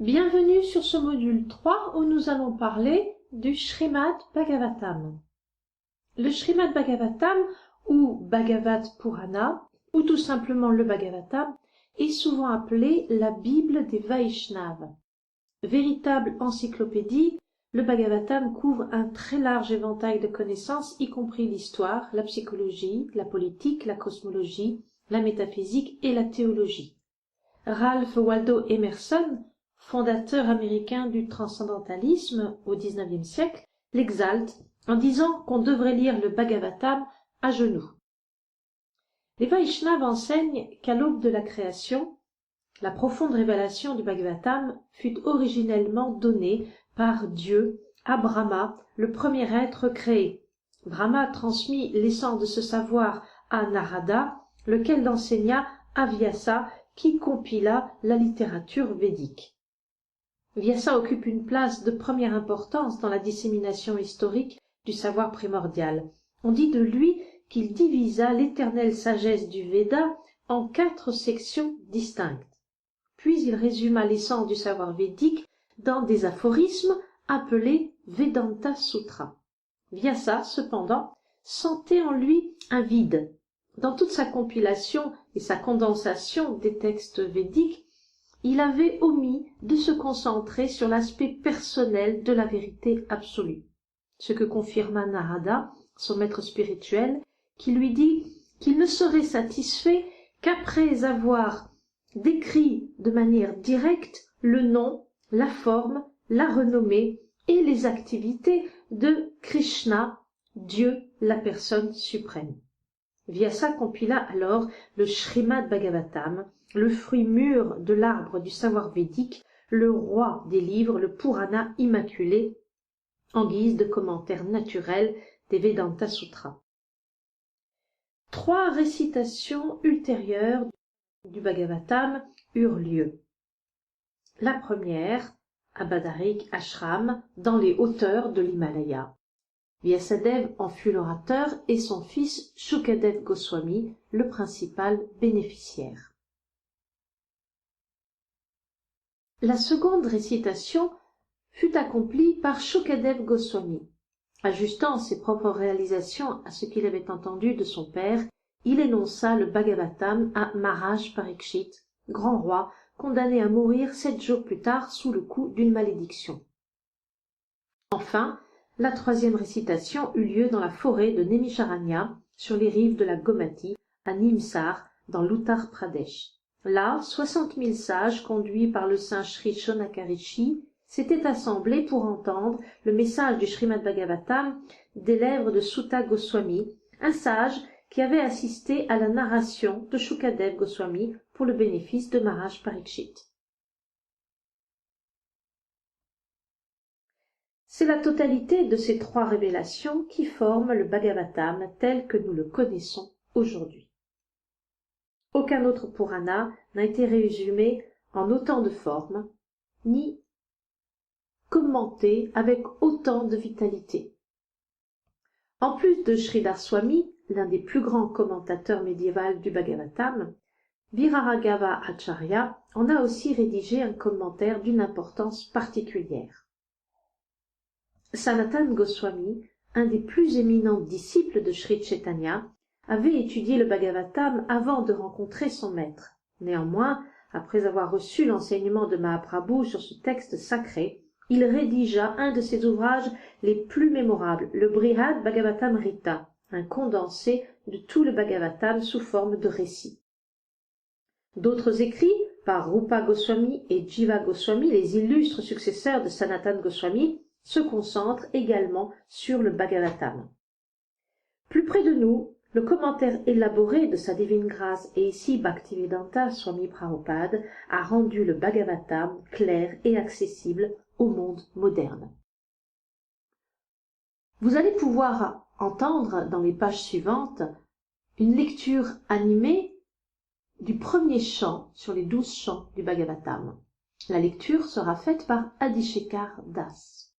Bienvenue sur ce module 3 où nous allons parler du Srimad Bhagavatam. Le Srimad Bhagavatam ou Bhagavad Purana ou tout simplement le Bhagavatam est souvent appelé la Bible des Vaishnavas. Véritable encyclopédie, le Bhagavatam couvre un très large éventail de connaissances, y compris l'histoire, la psychologie, la politique, la cosmologie, la métaphysique et la théologie. Ralph Waldo Emerson, fondateur américain du transcendantalisme au XIXe siècle, l'exalte en disant qu'on devrait lire le Bhagavatam à genoux. Les Vaishnavas enseignent qu'à l'aube de la création, la profonde révélation du Bhagavatam fut originellement donnée par Dieu à Brahma, le premier être créé. Brahma transmit l'essence de ce savoir à Narada, lequel l'enseigna à Vyasa, qui compila la littérature védique. Vyasa occupe une place de première importance dans la dissémination historique du savoir primordial. On dit de lui qu'il divisa l'éternelle sagesse du Veda en 4 sections distinctes. Puis il résuma l'essence du savoir védique dans des aphorismes appelés Vedanta Sutras. Vyasa, cependant, sentait en lui un vide. Dans toute sa compilation et sa condensation des textes védiques, il avait omis de se concentrer sur l'aspect personnel de la vérité absolue, ce que confirma Narada, son maître spirituel, qui lui dit qu'il ne serait satisfait qu'après avoir décrit de manière directe le nom, la forme, la renommée et les activités de Krishna, Dieu, la personne suprême. Vyasa compila alors le Srimad Bhagavatam, le fruit mûr de l'arbre du savoir védique, le roi des livres, le Purana immaculé, en guise de commentaire naturel des Vedanta Sutras. 3 récitations ultérieures du Bhagavatam eurent lieu. La première, à Badarik Ashram, dans les hauteurs de l'Himalaya. Vyasadeva en fut l'orateur et son fils Shukadev Goswami le principal bénéficiaire. La seconde récitation fut accomplie par Shukadev Goswami. Ajustant ses propres réalisations à ce qu'il avait entendu de son père, il énonça le Bhagavatam à Maharaj Parikshit, grand roi, condamné à mourir 7 jours plus tard sous le coup d'une malédiction. Enfin, la 3e récitation eut lieu dans la forêt de Nemisharanya, sur les rives de la Gomati, à Nimsar, dans l'Uttar Pradesh. Là, 60 000 sages, conduits par le saint Sri Shonakarishi, s'étaient assemblés pour entendre le message du Srimad Bhagavatam des lèvres de Suta Goswami, un sage qui avait assisté à la narration de Shukadev Goswami pour le bénéfice de Maharaj Parikshit. C'est la totalité de ces 3 révélations qui forment le Bhagavatam tel que nous le connaissons aujourd'hui. Aucun autre Purana n'a été résumé en autant de formes, ni commenté avec autant de vitalité. En plus de Sridhar Swami, l'un des plus grands commentateurs médiévaux du Bhagavatam, Viraraghava Acharya en a aussi rédigé un commentaire d'une importance particulière. Sanatan Goswami, un des plus éminents disciples de Sri Chaitanya, avait étudié le Bhagavatam avant de rencontrer son maître. Néanmoins, après avoir reçu l'enseignement de Mahaprabhu sur ce texte sacré, il rédigea un de ses ouvrages les plus mémorables, le Brihad Bhagavatamrita, un condensé de tout le Bhagavatam sous forme de récit. D'autres écrits, par Rupa Goswami et Jiva Goswami, les illustres successeurs de Sanatan Goswami, se concentrent également sur le Bhagavatam. Plus près de nous, le commentaire élaboré de sa divine grâce et ici Bhaktivedanta Swami Prabhupada a rendu le Bhagavatam clair et accessible au monde moderne. Vous allez pouvoir entendre dans les pages suivantes une lecture animée du premier chant sur les 12 chants du Bhagavatam. La lecture sera faite par Adishekar Das.